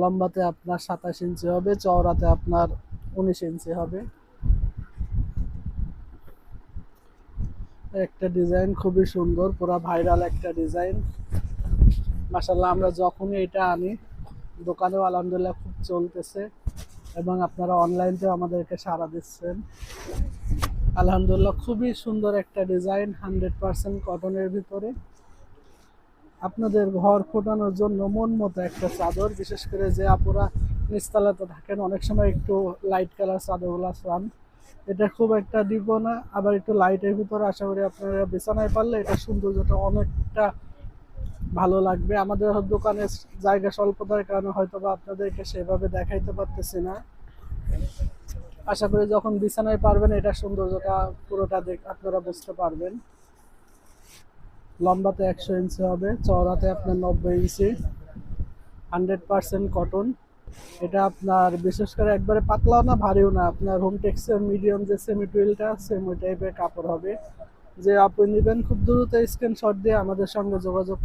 লম্বাতে আপনার 27 ইঞ্চি হবে, চওড়াতে আপনার 19 ইঞ্চি হবে। একটা ডিজাইন খুবই সুন্দর, পুরো ভাইরাল একটা ডিজাইন। মাশাআল্লাহ, আমরা যখনই এটা আনি দোকানেও আলহামদুলিল্লাহ খুব চলতেছে, এবং আপনারা অনলাইনতেও আমাদেরকে সাড়া দিচ্ছেন আলহামদুলিল্লাহ। খুবই সুন্দর একটা ডিজাইন, 100% কটনের ভিতরে। আপনাদের ঘর ফোটানোর জন্য মন মতো একটা চাদর, বিশেষ করে যে আপুরা নিচতলাতে থাকেন অনেক সময় একটু লাইট কালার চাদরগুলো চান। এটা খুব একটা দিব না, আবার একটু লাইটের ভিতরে। আশা করি আপনারা বিছানায় পারলে এটা সৌন্দর্যটা অনেকটা ভালো লাগবে। আমাদের দোকানে জায়গা স্বল্পতার কারণে হয়তো বা আপনাদেরকে সেভাবে দেখাইতে পারতেছি না। আশা করি যখন বিছানায় পারবেন এটা সৌন্দর্যটা পুরোটা আপনারা বুঝতে পারবেন। লম্বাতে 100 ইঞ্চি হবে, চওড়াতে আপনার 90 ইঞ্চি, 100% কটন। এটা আপনার বিশেষ করে একবারে পাতলাও না ভারীও না, আপনার হোমটেক্সের মিডিয়াম যে সেমি টুয়েলটা আছে ওই টাইপের কাপড় হবে। যে আপনি নেবেন খুব দ্রুত স্ক্রিনশট দিয়ে আমাদের সঙ্গে যোগাযোগ